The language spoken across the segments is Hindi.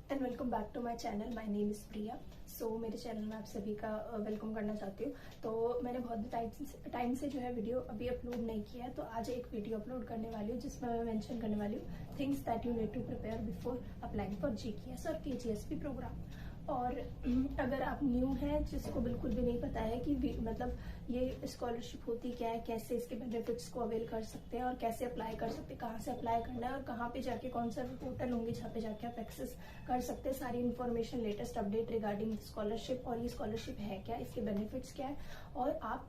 And welcome back to my channel. My name is Priya. So मेरे चैनल में आप सभी का वेलकम करना चाहती हूँ। तो मैंने बहुत टाइम से जो है वीडियो अभी अपलोड नहीं किया है, तो आज एक वीडियो अपलोड करने वाली हूँ जिसमें मैं मेंशन करने वाली हूँ things that you need to prepare before applying for GKS और केजीएसपी प्रोग्राम। और अगर आप न्यू हैं जिसको बिल्कुल भी नहीं पता है कि मतलब ये स्कॉलरशिप होती क्या है, कैसे इसके बेनिफिट्स को अवेल कर सकते हैं और कैसे अप्लाई कर सकते हैं, कहाँ से अप्लाई करना है और कहाँ पे जाके कौन सा पोर्टल होंगे जहाँ पे जाके आप एक्सेस कर सकते हैं सारी information, latest update regarding scholarship और ये स्कॉलरशिप है क्या, इसके बेनिफिट्स क्या है और आप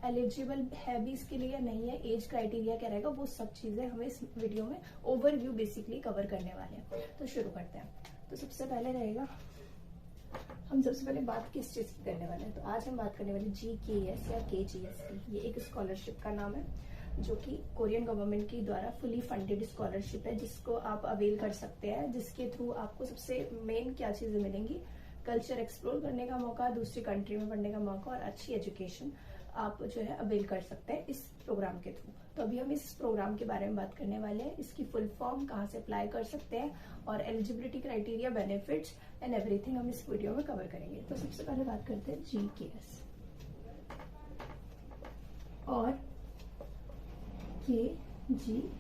एलिजिबल है भी इसके लिए या नहीं है, एज क्राइटेरिया क्या रहेगा, वो सब चीजें हमें इस वीडियो में ओवरव्यू बेसिकली कवर करने वाले हैं। तो शुरू करते हैं। तो सबसे पहले रहेगा, हम सबसे पहले बात किस चीज की करने वाले हैं। तो आज हम बात करने वाले जीकेएस या केजीएसपी। ये एक स्कॉलरशिप का नाम है जो कि कोरियन गवर्नमेंट की द्वारा फुली फंडेड स्कॉलरशिप है जिसको आप अवेल कर सकते हैं, जिसके थ्रू आपको सबसे मेन क्या चीजें मिलेंगी, कल्चर एक्सप्लोर करने का मौका, दूसरी कंट्री में पढ़ने का मौका और अच्छी एजुकेशन आप जो है अवेल कर सकते हैं इस प्रोग्राम के थ्रू। तो अभी हम इस प्रोग्राम के बारे में बात करने वाले हैं, इसकी फुल फॉर्म, कहाँ से अप्लाई कर सकते हैं और eligibility criteria, benefits and everything हम इस वीडियो में कवर करेंगे। तो सबसे पहले बात करते हैं जीकेएस और केजीएसपी।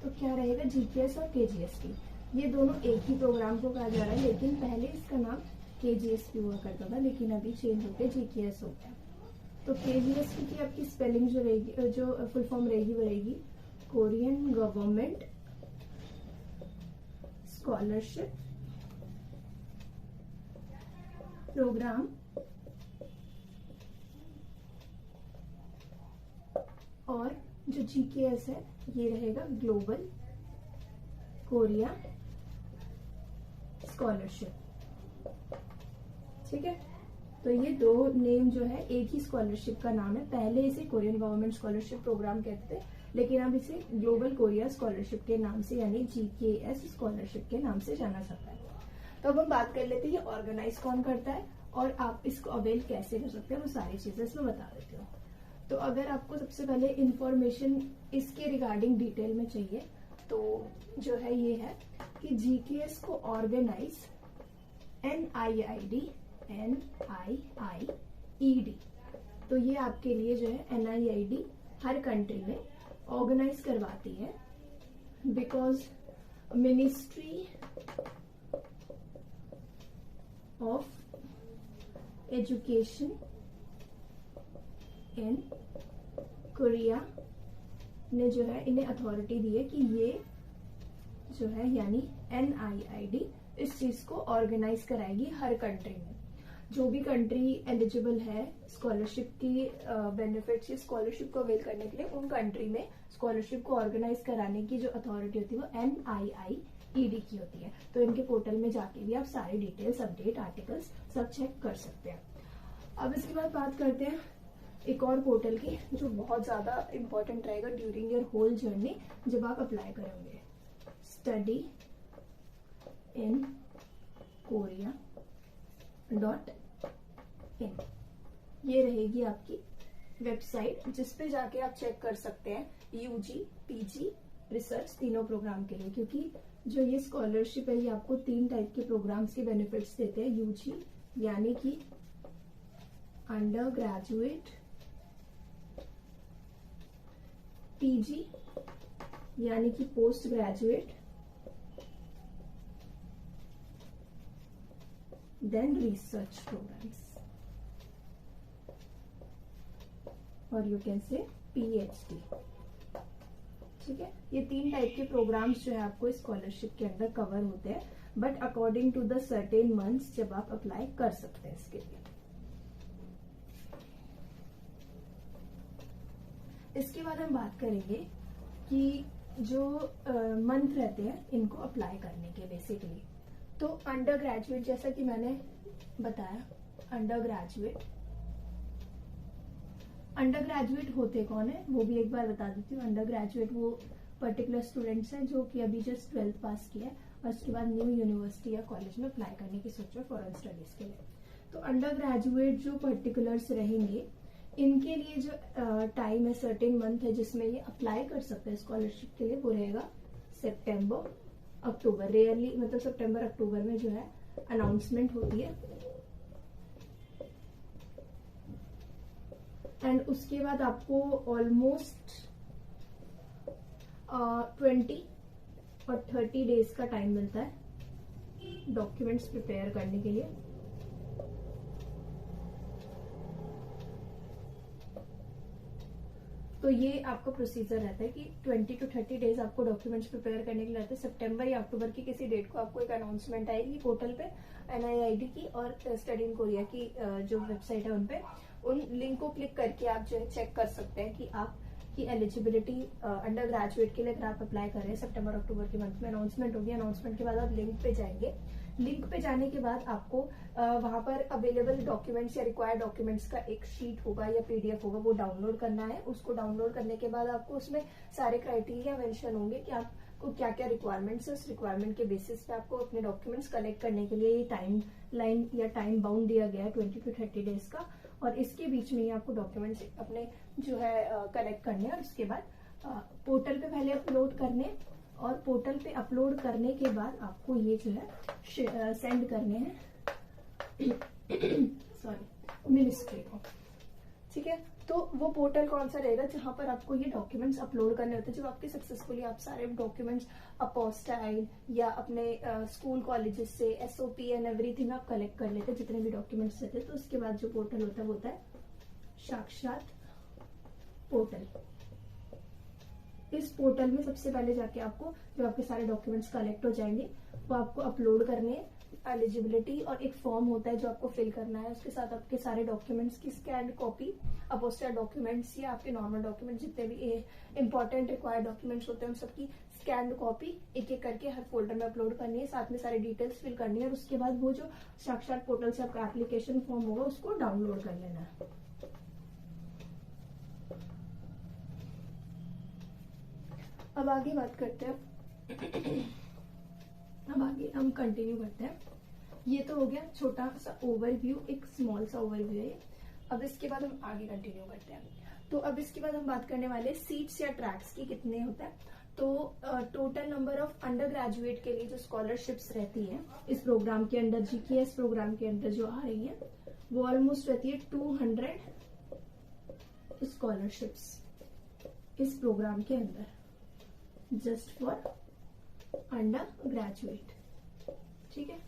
तो क्या रहेगा, जीकेएस और केजीएसपी ये दोनों एक ही प्रोग्राम को कहा जा रहा है, लेकिन पहले इसका नाम केजीएसपी हुआ करता था, लेकिन अभी चेंज होकर जीकेएस हो गया। तो केजीएसपी की आपकी स्पेलिंग जो रहेगी, जो फुल फॉर्म रहेगी, वो रहेगी कोरियन गवर्नमेंट स्कॉलरशिप प्रोग्राम और जो जीकेएस है ये रहेगा ग्लोबल कोरिया स्कॉलरशिप। ठीक है, तो ये दो नेम जो है एक ही स्कॉलरशिप का नाम है। पहले इसे कोरियन गवर्नमेंट स्कॉलरशिप प्रोग्राम कहते थे, लेकिन अब इसे ग्लोबल कोरिया स्कॉलरशिप के नाम से यानी जीकेएस स्कॉलरशिप के नाम से जाना जाता है। तो अब हम बात कर लेते हैं ये ऑर्गेनाइज कौन करता है और आप इसको अवेल कैसे कर सकते हैं, वो सारी चीजें इसमें बता देती हूँ। तो अगर आपको सबसे पहले इंफॉर्मेशन इसके रिगार्डिंग डिटेल में चाहिए तो जो है ये है कि जीकेएस को ऑर्गेनाइज NIIED तो ये आपके लिए जो है NIIED हर कंट्री में ऑर्गेनाइज करवाती है, because ministry of education in Korea ने जो है इन्हें अथॉरिटी दी है कि ये जो है यानी NIIED इस चीज को ऑर्गेनाइज कराएगी हर कंट्री में। जो भी कंट्री एलिजिबल है स्कॉलरशिप की बेनिफिट्स या स्कॉलरशिप को अवेल करने के लिए, उन कंट्री में स्कॉलरशिप को ऑर्गेनाइज कराने की जो अथॉरिटी होती है वो NIIED की होती है। तो इनके पोर्टल में जाके भी आप सारी डिटेल्स, अपडेट, आर्टिकल्स सब चेक कर सकते हैं। अब इसके बाद बात करते हैं एक और पोर्टल की जो बहुत ज्यादा इंपॉर्टेंट रहेगा ड्यूरिंग योर होल जर्नी जब आप अप्लाई करेंगे, study in korea.in। ये रहेगी आपकी वेबसाइट जिसपे जाके आप चेक कर सकते हैं यूजी, पीजी, रिसर्च तीनों प्रोग्राम के लिए, क्योंकि जो ये स्कॉलरशिप है ये आपको 3 टाइप के प्रोग्राम्स के बेनिफिट्स देते हैं। यूजी यानी कि अंडर ग्रेजुएट, पीजी यानी कि post graduate, then research programs और यू कैन से PhD। ठीक है, ये 3 टाइप के प्रोग्राम्स जो है आपको स्कॉलरशिप के अंदर कवर होते हैं, but according to the certain months जब आप अप्लाई कर सकते हैं इसके लिए। इसके बाद हम बात करेंगे कि जो मंथ रहते हैं इनको अप्लाई करने के बेसिकली। तो अंडर ग्रेजुएट, जैसा कि मैंने बताया, अंडर ग्रेजुएट होते कौन है वो भी एक बार बता देती हूँ। अंडर ग्रेजुएट वो पर्टिकुलर स्टूडेंट्स हैं जो कि अभी जस्ट 12th पास किया है और उसके बाद न्यू यूनिवर्सिटी या कॉलेज में अप्लाई करने की सोच रहे हैं फॉरेन स्टडीज के लिए। तो अंडर ग्रेजुएट जो पर्टिकुलर्स रहेंगे इनके लिए जो टाइम है, सर्टेन मंथ है जिसमें ये अप्लाई कर सकते हैं स्कॉलरशिप के लिए, वो रहेगा सितंबर, अक्टूबर, रेयरली मतलब सितंबर अक्टूबर में जो है अनाउंसमेंट होती है। एंड उसके बाद आपको ऑलमोस्ट 20 और 30 डेज का टाइम मिलता है डॉक्यूमेंट्स प्रिपेयर करने के लिए। तो ये आपका प्रोसीजर रहता है कि 20 to 30 डेज आपको डॉक्यूमेंट्स प्रिपेयर करने के लिए रहते हैं। सितंबर या अक्टूबर की किसी डेट को आपको एक अनाउंसमेंट आएगी पोर्टल पे, NIID की और स्टडी इन कोरिया की जो वेबसाइट है उनपे, उन लिंक को क्लिक करके आप जो है चेक कर सकते हैं कि आपकी एलिजिबिलिटी अंडर ग्रेजुएट के लिए अगर आप अप्लाई कर रहे हैं। सितंबर अक्टूबर के मंथ में अनाउंसमेंट होगी। अनाउंसमेंट के बाद आप लिंक पे जाएंगे। लिंक पे जाने के बाद आपको वहां पर अवेलेबल डॉक्यूमेंट्स या रिक्वायर्ड डॉक्यूमेंट्स का एक शीट होगा या PDF होगा, वो डाउनलोड करना है। उसको डाउनलोड करने के बाद आपको उसमें सारे क्राइटेरिया मेंशन होंगे कि आपको क्या क्या रिक्वायरमेंट्स है। उस रिक्वायरमेंट के बेसिस पे आपको अपने डॉक्यूमेंट्स कलेक्ट करने के लिए ये टाइम लाइन या टाइम बाउंड दिया गया है 20 to 30 डेज का। और इसके बीच में ही आपको डॉक्यूमेंट्स अपने जो है कलेक्ट करने और उसके बाद पोर्टल पे पहले अपलोड करने, और पोर्टल पे अपलोड करने के बाद आपको ये जो है सेंड करने हैं सॉरी मिनिस्ट्री को। ठीक है, तो वो पोर्टल कौन सा रहेगा जहां पर आपको ये डॉक्यूमेंट्स अपलोड करने होते हैं। जब आपके सक्सेसफुली आप सारे डॉक्यूमेंट्स अपोस्टाइल या अपने स्कूल कॉलेजेस से SOP एंड एवरीथिंग आप कलेक्ट कर लेते हैं, जितने भी डॉक्यूमेंट्स रहते हैं, तो उसके बाद जो पोर्टल होता है वो होता है साक्षात पोर्टल। इस पोर्टल में सबसे पहले जाके आपको जो आपके सारे डॉक्यूमेंट्स कलेक्ट हो जाएंगे वो आपको अपलोड करने, एलिजिबिलिटी और एक फॉर्म होता है जो आपको फिल करना है। उसके साथ आपके सारे डॉक्यूमेंट्स की स्कैन कॉपी, अपोस्टेड डॉक्यूमेंट्स या आपके नॉर्मल डॉक्यूमेंट जितने भी इंपॉर्टेंट रिक्वायर्ड डॉक्यूमेंट्स होते हैं उन सबकी स्कैन कॉपी एक एक करके हर फोल्डर में अपलोड करनी है। साथ में सारी डिटेल्स फिल करनी है और उसके बाद वो जो साक्षात पोर्टल से आपका एप्लीकेशन फॉर्म होगा उसको डाउनलोड कर लेना है। अब आगे बात करते हैं, अब आगे हम कंटिन्यू करते हैं। ये तो हो गया छोटा सा ओवरव्यू, एक स्मॉल सा ओवरव्यू है। अब इसके बाद हम आगे कंटिन्यू करते हैं। तो अब इसके बाद हम बात करने वाले सीट्स या ट्रैक्स की कितने होता है। तो total number of under graduate के लिए जो स्कॉलरशिप्स रहती है इस प्रोग्राम के अंदर, GKS प्रोग्राम के अंदर जो आ रही है वो ऑलमोस्ट रहती है 200 स्कॉलरशिप्स इस प्रोग्राम के अंदर, जस्ट फॉर अंडर ग्रेजुएट। ठीक है,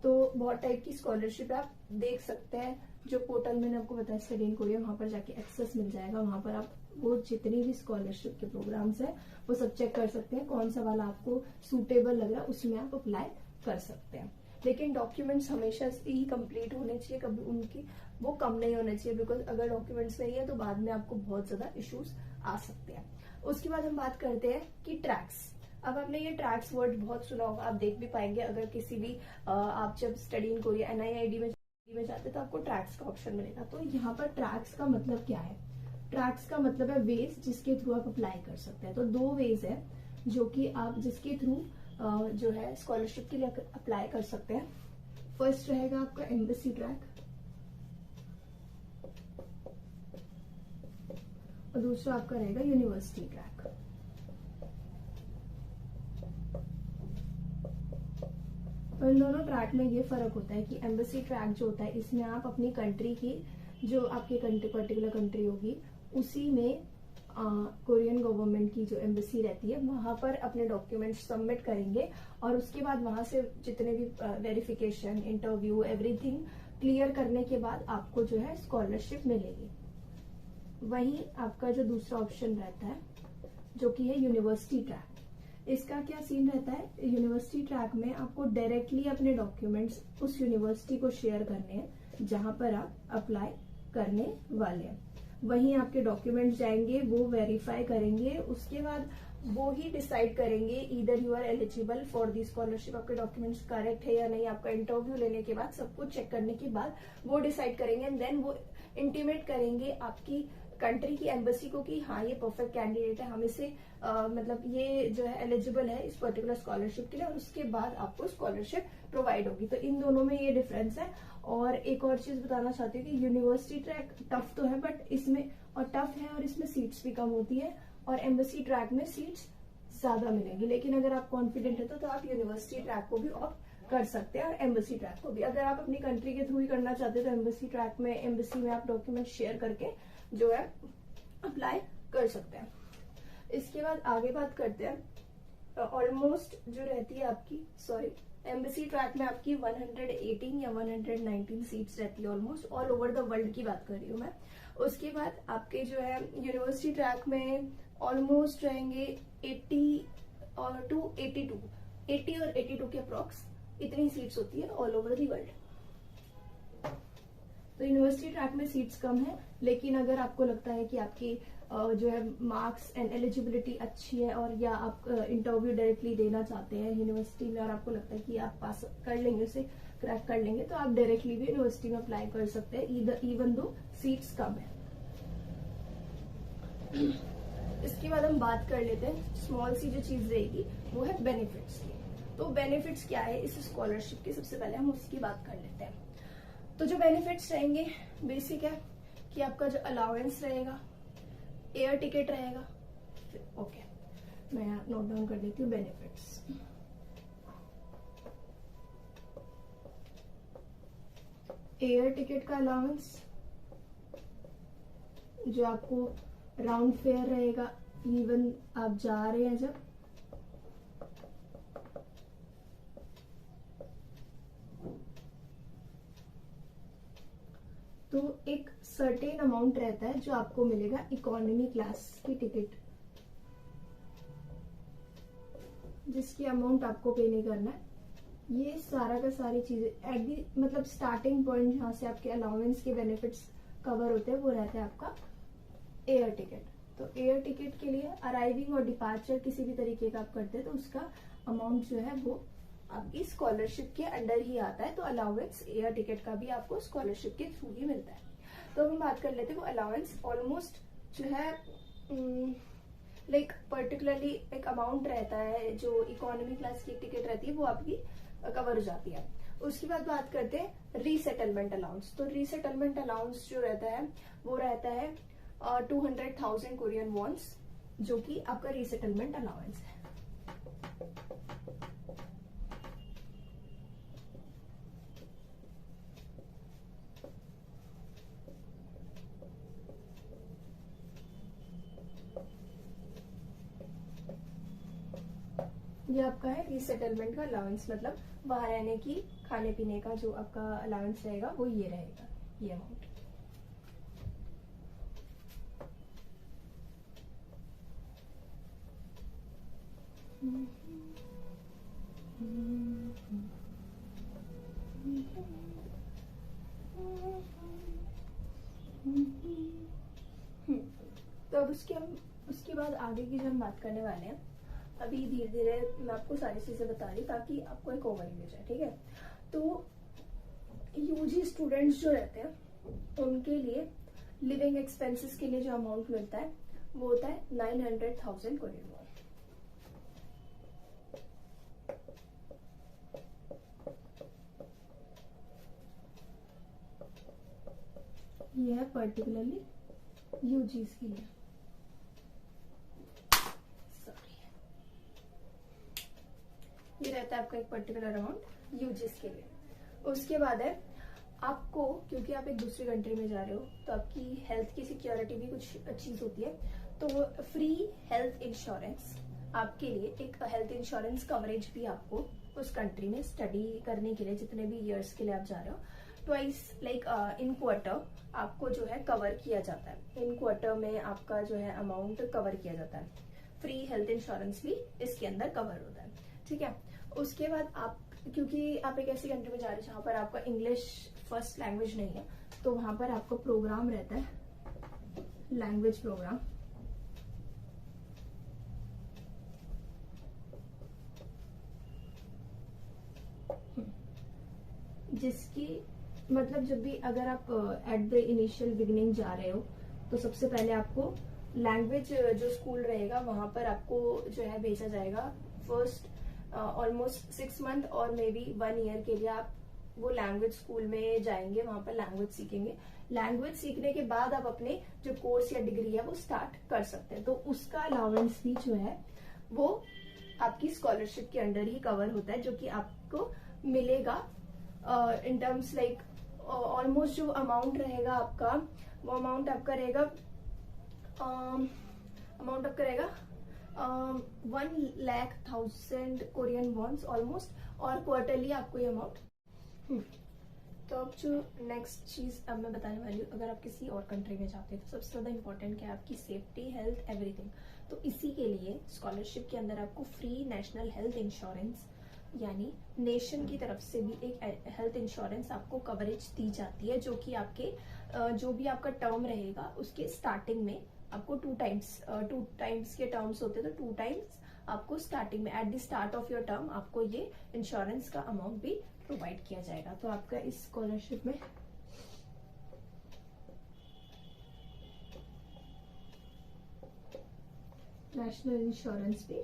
तो बहुत टाइप की स्कॉलरशिप आप देख सकते हैं। जो पोर्टल मैंने आपको बताया स्टडी इन कोरिया, वहां पर जाके एक्सेस मिल जाएगा। वहां पर आप वो जितनी भी स्कॉलरशिप के प्रोग्राम्स है वो सब चेक कर सकते हैं। कौन सा वाला आपको सूटेबल लग रहा है उसमें आप अप्लाई कर सकते हैं। लेकिन डॉक्यूमेंट्स हमेशा ही कंप्लीट होने चाहिए, कभी उनकी वो कम नहीं होने चाहिए, बिकॉज अगर डॉक्यूमेंट्स नहीं है तो बाद में आपको बहुत ज्यादा इश्यूज आ सकते हैं। उसके बाद हम बात करते हैं कि ट्रैक्स। अब आपने ये ट्रैक्स वर्ड बहुत सुना होगा, आप देख भी पाएंगे अगर किसी भी आप जब स्टडी इन कोरिया NIID में जाते तो आपको ट्रैक्स का ऑप्शन मिलेगा। तो यहाँ पर ट्रैक्स का मतलब क्या है? ट्रैक्स का मतलब है वेज जिसके थ्रू आप अप्लाई कर सकते हैं। तो 2 वेज है जो कि आप जिसके थ्रू जो है स्कॉलरशिप के लिए अप्लाई कर सकते हैं। फर्स्ट रहेगा आपका एम्बेसी ट्रैक और दूसरा आपका रहेगा यूनिवर्सिटी ट्रैक। तो इन दोनों ट्रैक में ये फर्क होता है कि एम्बेसी ट्रैक जो होता है इसमें आप अपनी कंट्री की, जो आपकी कंट्री पर्टिकुलर कंट्री होगी उसी में कोरियन गवर्नमेंट की जो एम्बेसी रहती है वहां पर अपने डॉक्यूमेंट्स सबमिट करेंगे और उसके बाद वहां से जितने भी वेरिफिकेशन, इंटरव्यू, एवरीथिंग क्लियर करने के बाद आपको जो है स्कॉलरशिप मिलेगी। वहीं आपका जो दूसरा ऑप्शन रहता है जो कि है यूनिवर्सिटी ट्रैक। इसका क्या सीन रहता है? यूनिवर्सिटी ट्रैक में आपको डायरेक्टली अपने डॉक्यूमेंट्स उस यूनिवर्सिटी को शेयर करने हैं जहां पर आप अप्लाई करने वाले हैं। वहीं आपके डॉक्यूमेंट्स जाएंगे, वो वेरीफाई करेंगे, उसके बाद वो ही डिसाइड करेंगे either you are eligible for the scholarship, आपके डॉक्यूमेंट्स करेक्ट है या नहीं। आपका इंटरव्यू लेने के बाद सब कुछ चेक करने के बाद वो डिसाइड करेंगे एंड देन वो इंटीमेट करेंगे आपकी कंट्री की एम्बेसी को कि हाँ ये परफेक्ट कैंडिडेट है, हम इसे मतलब ये जो है एलिजिबल है इस पर्टिकुलर स्कॉलरशिप के लिए, और उसके बाद आपको स्कॉलरशिप प्रोवाइड होगी। तो इन दोनों में ये डिफरेंस है। और एक और चीज बताना चाहती हूँ कि यूनिवर्सिटी ट्रैक टफ तो है बट इसमें और टफ है और इसमें सीट्स भी कम होती है, और एम्बेसी ट्रैक में सीट्स ज्यादा मिलेगी। लेकिन अगर आप कॉन्फिडेंट है तो आप यूनिवर्सिटी ट्रैक को भी ऑप्ट कर सकते हैं और एम्बेसी ट्रैक को भी। अगर आप अपनी कंट्री के थ्रू ही करना चाहते हैं तो एम्बेसी ट्रैक में, एम्बेसी में आप डॉक्यूमेंट शेयर करके जो है अप्लाई कर सकते हैं। इसके बाद आगे बात करते हैं ऑलमोस्ट जो रहती है आपकी, एम्बेसी ट्रैक में आपकी 118 या 119 सीट्स रहती है almost, all over the world की बात कर रही हूँ मैं। उसके बाद आपके जो है यूनिवर्सिटी ट्रैक में ऑलमोस्ट रहेंगे 80 और 80 और 82 के अप्रॉक्स, इतनी सीट्स होती है ऑल ओवर द वर्ल्ड। तो यूनिवर्सिटी ट्रैक में सीट्स कम है, लेकिन अगर आपको लगता है कि आपकी जो है मार्क्स एंड एलिजिबिलिटी अच्छी है और या आप इंटरव्यू डायरेक्टली देना चाहते हैं यूनिवर्सिटी में और आपको लगता है कि आप पास कर लेंगे, उसे क्रैक कर लेंगे, तो आप डायरेक्टली भी यूनिवर्सिटी में अप्लाई कर सकते हैं इवन दो सीट्स कम है। इसके बाद हम बात कर लेते हैं स्मॉल सी जो चीज रहेगी वो है बेनिफिट्स की। तो बेनिफिट्स क्या है इस स्कॉलरशिप के, सबसे पहले हम उसकी बात कर लेते हैं। तो जो बेनिफिट्स रहेंगे बेसिक है कि आपका जो अलाउंस रहेगा, एयर टिकट रहेगा, ओके मैं नोट डाउन कर देती हूँ बेनिफिट्स। एयर टिकट का अलाउंस जो आपको राउंड फेयर रहेगा, इवन आप जा रहे हैं जब, तो एक सर्टेन अमाउंट रहता है जो आपको मिलेगा इकोनॉमी क्लास की टिकट, जिसकी अमाउंट आपको पे नहीं करना है। ये सारा का सारी चीजें एट दी मतलब स्टार्टिंग पॉइंट जहां से आपके अलाउंस के बेनिफिट्स कवर होते हैं वो रहता है आपका एयर टिकट। तो एयर टिकट के लिए अराइविंग और डिपार्चर किसी भी तरीके का आप करते हैं तो उसका अमाउंट जो है वो आपकी स्कॉलरशिप के अंडर ही आता है। तो अलाउंस एयर टिकट का भी आपको स्कॉलरशिप के थ्रू ही मिलता है। तो हम बात कर लेते हैं वो अलाउंस ऑलमोस्ट जो है लाइक पर्टिकुलरली एक अमाउंट रहता है, जो इकोनॉमी क्लास की टिकट रहती है वो आपकी कवर हो जाती है। उसके बाद बात करते हैं रीसेटलमेंट अलाउंस। तो रीसेटलमेंट अलाउंस जो रहता है वो रहता है 200,000 कोरियन वॉन्स, जो कि आपका रीसेटलमेंट अलाउंस है। ये आपका है रीसेटलमेंट का अलाउंस, मतलब वहां रहने की, खाने पीने का जो आपका अलाउंस रहेगा वो ये रहेगा, ये अमाउंट। तो अब उसके बाद आगे की जो हम बात करने वाले हैं, अभी धीरे धीरे मैं आपको सारी चीजें बता रही ताकि आपको एक ओवरव्यू हो जाए, ठीक है। तो यूजी स्टूडेंट्स जो रहते हैं उनके लिए लिविंग एक्सपेंसेस के लिए जो अमाउंट मिलता है वो होता है 900,000 कोरियन वॉन। ये है पर्टिकुलरली यूजीस के लिए, ये रहता है आपका एक पर्टिकुलर अमाउंट यूजीस के लिए। उसके बाद है आपको, क्योंकि आप एक दूसरी कंट्री में जा रहे हो तो आपकी हेल्थ की सिक्योरिटी भी कुछ चीज होती है, तो फ्री हेल्थ इंश्योरेंस आपके लिए, एक हेल्थ इंश्योरेंस कवरेज भी आपको उस कंट्री में स्टडी करने के लिए, जितने भी ईयर्स के लिए आप जा रहे हो, ट्वाइस लाइक इन क्वार्टर आपको जो है कवर किया जाता है। इन क्वार्टर में आपका जो है अमाउंट कवर किया जाता है। फ्री हेल्थ इंश्योरेंस भी इसके अंदर कवर होता है, ठीक है। उसके बाद आप, क्योंकि आप एक ऐसी कंट्री में जा रहे हैं जहां पर आपका इंग्लिश फर्स्ट लैंग्वेज नहीं है, तो वहां पर आपका प्रोग्राम रहता है लैंग्वेज प्रोग्राम, जिसकी मतलब जब भी अगर आप एट द इनिशियल बिगिनिंग जा रहे हो तो सबसे पहले आपको लैंग्वेज जो स्कूल रहेगा वहां पर आपको जो है भेजा जाएगा। फर्स्ट ऑलमोस्ट 6 मंथ और मे बी 1 ईयर के लिए आप वो लैंग्वेज स्कूल में जाएंगे, वहां पर लैंग्वेज सीखेंगे। लैंग्वेज सीखने के बाद आप अपने जो कोर्स या डिग्री है वो स्टार्ट कर सकते हैं। तो उसका अलाउंस भी जो है वो आपकी स्कॉलरशिप के अंडर ही कवर होता है, जो कि आपको मिलेगा इन टर्म्स लाइक ऑलमोस्ट जो अमाउंट रहेगा आपका, वो अमाउंट आपका रहेगा 1,00,000 कोरियन वॉन्स ऑलमोस्ट, और क्वार्टरली आपको ये अमाउंट। तो अब जो नेक्स्ट चीज अब मैं बताने वाली हूँ, अगर आप किसी और कंट्री में जाते हैं तो सबसे ज्यादा इंपॉर्टेंट क्या है, आपकी सेफ्टी, हेल्थ, एवरीथिंग। तो इसी के लिए स्कॉलरशिप के अंदर आपको फ्री नेशनल हेल्थ इंश्योरेंस, यानी नेशन की तरफ से भी एक हेल्थ इंश्योरेंस आपको कवरेज दी जाती है, जो कि आपके जो भी आपका टर्म रहेगा उसके स्टार्टिंग में आपको टू टाइम्स के टर्म्स होते हैं, तो 2 टाइम्स आपको स्टार्टिंग में at the start of your term आपको ये इंश्योरेंस का अमाउंट भी प्रोवाइड किया जाएगा। तो आपका इस स्कॉलरशिप में नेशनल इंश्योरेंस भी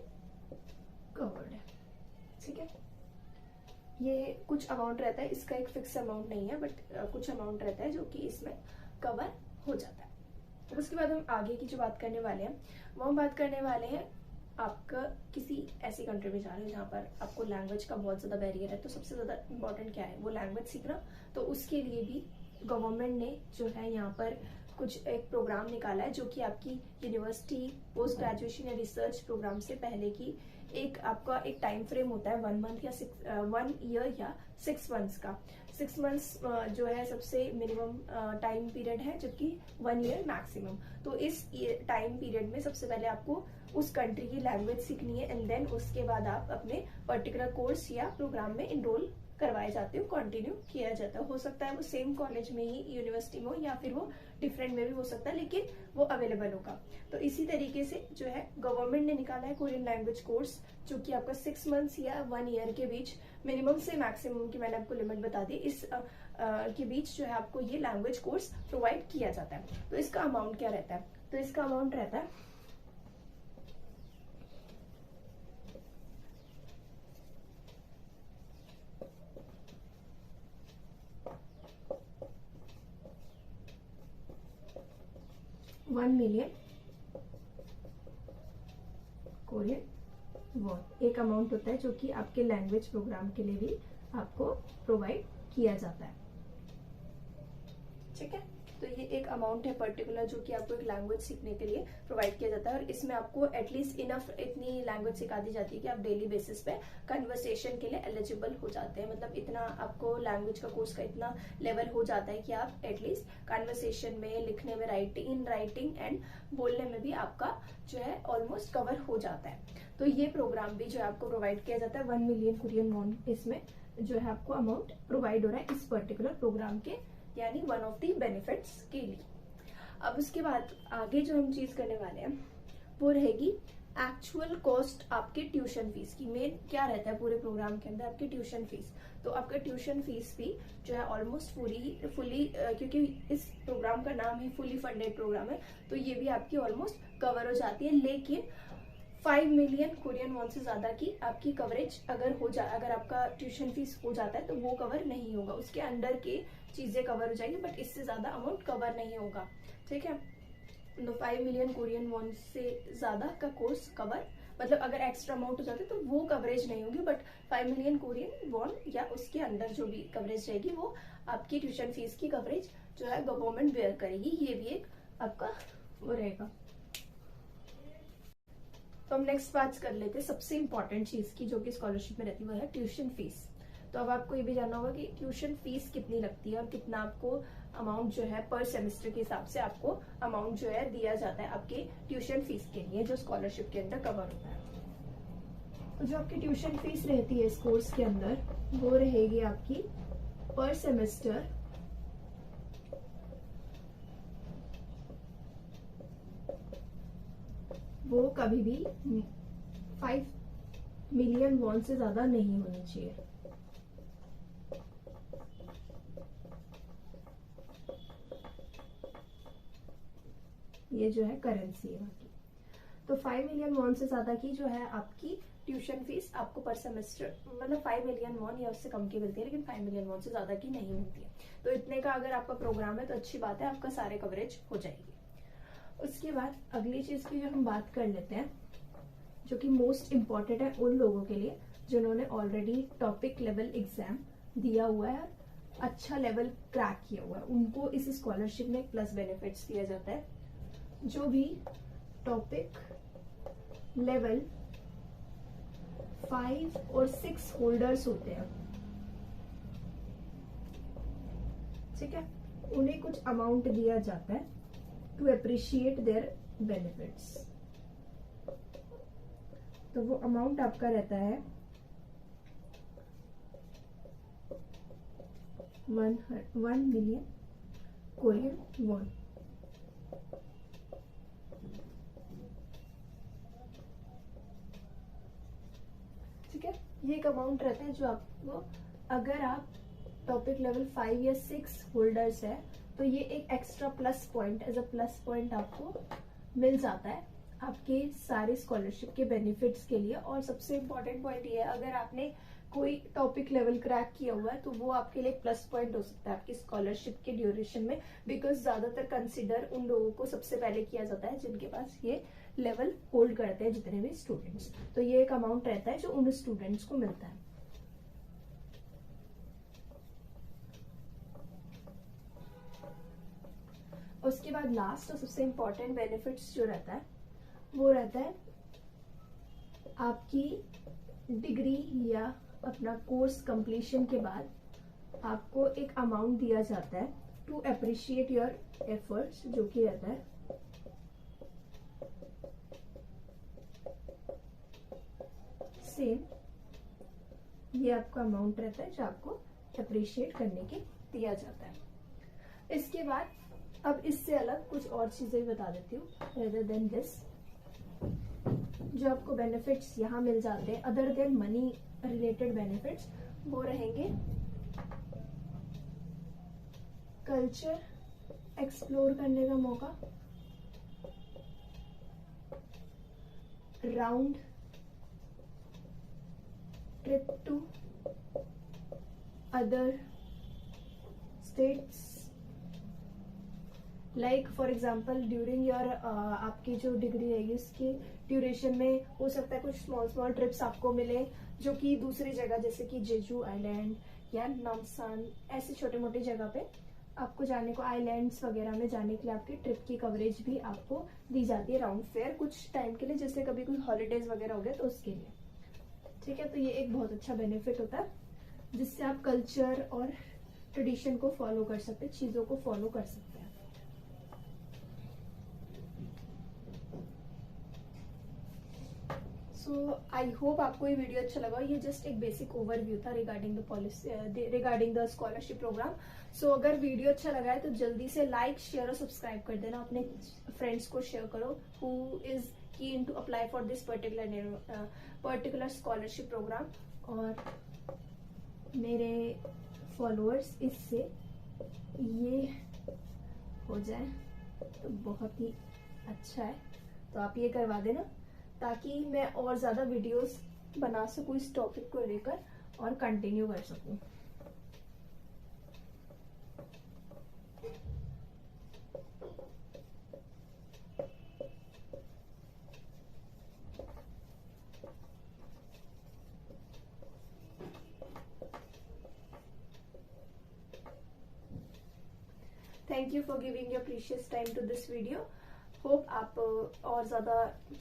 कवर्ड है, ठीक है। ये कुछ अमाउंट रहता है, इसका एक फिक्स अमाउंट नहीं है, बट कुछ अमाउंट रहता है जो कि इसमें कवर हो जाता है। तो उसके बाद हम आगे की जो बात करने वाले हैं, वो हम बात करने वाले हैं आपका किसी ऐसी कंट्री में जा रहे हो जहाँ पर आपको लैंग्वेज का बहुत ज्यादा बैरियर है। तो सबसे ज्यादा इंपॉर्टेंट क्या है, वो लैंग्वेज सीखना। तो उसके लिए भी गवर्नमेंट ने जो है यहाँ पर कुछ एक प्रोग्राम निकाला है, जो कि आपकी यूनिवर्सिटी, पोस्ट ग्रेजुएशन या रिसर्च प्रोग्राम से पहले की एक आपका एक टाइम फ्रेम होता है 1 मंथ या 1 ईयर या 6 मंथ्स का। 6 मंथ्स जो है सबसे मिनिमम टाइम पीरियड है, जबकि 1 ईयर मैक्सिमम। तो इस टाइम पीरियड में सबसे पहले आपको उस कंट्री की लैंग्वेज सीखनी है, एंड देन उसके बाद आप अपने पर्टिकुलर कोर्स या प्रोग्राम में इनरोल करवाए जाते हो, कंटिन्यू किया जाता है। हो सकता है वो सेम कॉलेज में ही, यूनिवर्सिटी में हो, या फिर वो डिफरेंट में भी हो सकता है, लेकिन वो अवेलेबल होगा। तो इसी तरीके से जो है गवर्नमेंट ने निकाला है कोरियन लैंग्वेज कोर्स, जो कि आपका 6 मंथ्स या 1 ईयर के बीच, मिनिमम से मैक्सिमम की मैंने आपको लिमिट बता दी, इस के बीच जो है आपको ये लैंग्वेज कोर्स प्रोवाइड किया जाता है। तो इसका अमाउंट क्या रहता है, तो इसका अमाउंट रहता है 1 मिलियन कोरियन वॉन। एक अमाउंट होता है जो कि आपके लैंग्वेज प्रोग्राम के लिए भी आपको प्रोवाइड किया जाता है, ठीक है। तो ये एक अमाउंट है पर्टिकुलर, जो कि आपको एक लैंग्वेज सीखने के लिए प्रोवाइड किया जाता है, और इसमें आपको एटलीस्ट इनफ इतनी लैंग्वेज सिखा दी जाती है कि आप डेली बेसिस पे कन्वर्सेशन के लिए एलिजिबल हो जाते हैं। मतलब इतना आपको लैंग्वेज का कोर्स का इतना लेवल हो जाता है कि आप एटलीस्ट कन्वर्सेशन में, लिखने में, राइटिंग एंड बोलने में भी आपका जो है ऑलमोस्ट कवर हो जाता है। तो ये प्रोग्राम भी जो है आपको प्रोवाइड किया जाता है 1 मिलियन कोरियन वॉन, इसमें जो है आपको अमाउंट प्रोवाइड हो रहा है इस पर्टिकुलर प्रोग्राम के, यानी वन ऑफ द बेनिफिट्स के लिए। अब उसके बाद आगे जो हम चीज करने वाले हैं वो रहेगी एक्चुअल कॉस्ट आपके ट्यूशन फीस की। मेन क्या रहता है पूरे प्रोग्राम के अंदर, आपकी ट्यूशन फीस। तो आपका ट्यूशन फीस भी जो है ऑलमोस्ट फुली क्योंकि इस प्रोग्राम का नाम है फुली फंडेड प्रोग्राम है, तो ये भी आपकी ऑलमोस्ट कवर हो जाती है। लेकिन 5 मिलियन कोरियन वॉन से ज्यादा की आपकी कवरेज अगर आपका ट्यूशन फीस हो जाता है तो वो कवर नहीं होगा, उसके अंडर के चीजें कवर हो जाएगी, बट इससे ज्यादा अमाउंट कवर नहीं होगा, ठीक है। तो 5 मिलियन कोरियन वॉन से ज्यादा का कोर्स कवर, मतलब अगर एक्स्ट्रा अमाउंट हो जाता है तो वो कवरेज नहीं होगी, बट 5 मिलियन कोरियन वॉन या उसके अंदर जो भी कवरेज रहेगी वो आपकी ट्यूशन फीस की कवरेज जो है गवर्नमेंट बेयर करेगी। ये भी एक आपका वो रहेगा। तो हम नेक्स्ट बात कर लेते हैं सबसे इंपॉर्टेंट चीज की, जो कि स्कॉलरशिप में रहती है, वो है ट्यूशन फीस। तो अब आपको ये भी जानना होगा कि ट्यूशन फीस कितनी लगती है और कितना आपको अमाउंट जो है पर सेमेस्टर के हिसाब से आपको अमाउंट जो है दिया जाता है आपके ट्यूशन फीस के लिए, जो स्कॉलरशिप के अंदर कवर होता है। तो जो आपकी ट्यूशन फीस रहती है इस कोर्स के अंदर, वो रहेगी आपकी पर सेमेस्टर वो कभी भी 5 मिलियन वॉन से ज्यादा नहीं होनी चाहिए। ये जो है करेंसी है बाकी। तो 5 मिलियन वॉन से ज्यादा की जो है आपकी ट्यूशन फीस आपको पर सेमेस्टर, मतलब 5 मिलियन वॉन या उससे कम की मिलती है, लेकिन 5 मिलियन वॉन से ज्यादा की नहीं मिलती है। तो इतने का अगर आपका प्रोग्राम है तो अच्छी बात है, आपका सारे कवरेज हो जाएगी। उसके बाद अगली चीज की जो हम बात कर लेते हैं, जो कि मोस्ट इम्पॉर्टेंट है उन लोगों के लिए जिन्होंने ऑलरेडी टॉपिक लेवल एग्जाम दिया हुआ है, अच्छा लेवल क्रैक किया हुआ है, उनको इस स्कॉलरशिप में प्लस बेनिफिट्स दिया जाता है। जो भी टॉपिक लेवल 5 और 6 होल्डर्स होते हैं, ठीक है, उन्हें कुछ अमाउंट दिया जाता है टू अप्रिशिएट देयर बेनिफिट्स। तो वो अमाउंट आपका रहता है 1 मिलियन कोरियन वॉन। ठीक है, ये एक अमाउंट रहता है जो आपको, अगर आप टॉपिक लेवल 5 या 6 होल्डर्स है तो ये एक extra plus point, as a plus point आपको मिल जाता है आपके सारे स्कॉलरशिप के बेनिफिट्स के लिए। और सबसे इम्पोर्टेंट पॉइंट ये है, अगर आपने कोई टॉपिक लेवल क्रैक किया हुआ है तो वो आपके लिए प्लस पॉइंट हो सकता है आपकी स्कॉलरशिप के ड्यूरेशन में, बिकॉज ज्यादातर कंसिडर उन लोगों को सबसे पहले किया जाता है जिनके पास ये लेवल होल्ड करते हैं जितने भी स्टूडेंट्स। तो ये एक अमाउंट रहता है जो उन स्टूडेंट्स को मिलता है। उसके बाद लास्ट और सबसे इम्पोर्टेंट बेनिफिट्स जो रहता है वो रहता है आपकी डिग्री या अपना कोर्स कंप्लीशन के बाद आपको एक अमाउंट दिया जाता है टू अप्रिशिएट योर एफर्ट्स, जो कि रहता है सेम। ये आपका अमाउंट रहता है जो आपको अप्रिशिएट करने के दिया जाता है। इसके बाद अब इससे अलग कुछ और चीजें बता देती हूँ रेदर देन दिस। जो आपको बेनिफिट्स यहाँ मिल जाते हैं other than money related benefits, वो रहेंगे कल्चर एक्सप्लोर करने का मौका, round trip to other states, like for example during your आपकी जो डिग्री रहेगी उसकी ड्यूरेशन में हो सकता है कुछ स्मॉल ट्रिप्स आपको मिले जो कि दूसरी जगह जैसे कि जेजू आइलैंड या नामसान, ऐसी छोटे मोटी जगह पे आपको जाने को, आइलैंड्स वगैरह में जाने के लिए आपकी ट्रिप की कवरेज भी आपको दी जाती है राउंड फेयर कुछ टाइम के लिए, जैसे कभी कुछ हॉलीडेज वगैरह हो गए तो उसके लिए। ठीक है, तो ये एक बहुत अच्छा बेनिफिट होता है जिससे आप कल्चर और ट्रेडिशन को फॉलो कर सकते हैं, चीजों को फॉलो कर सकते हैं। सो आई होप आपको ये वीडियो अच्छा लगा। ये जस्ट एक बेसिक ओवरव्यू था regarding the policy, regarding the scholarship program. So अगर वीडियो अच्छा लगा है तो जल्दी से लाइक शेयर और सब्सक्राइब कर देना, अपने फ्रेंड्स को शेयर करो who is keen to apply for this particular scholarship program. और मेरे फॉलोअर्स इससे ये हो जाए तो बहुत ही अच्छा है, तो आप ये करवा देना ताकि मैं और ज्यादा वीडियोस बना सकूं इस टॉपिक को लेकर और कंटिन्यू कर सकूं। Thank you for giving your precious time to this video. Hope आप और ज़्यादा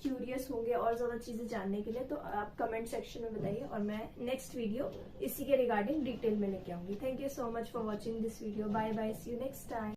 क्यूरियस होंगे और ज़्यादा चीज़ें जानने के लिए, तो आप कमेंट सेक्शन में बताइए और मैं नेक्स्ट वीडियो इसी के रिगार्डिंग डिटेल में लेके आऊंगी। Thank you so much for watching this video. Bye bye, see you next time.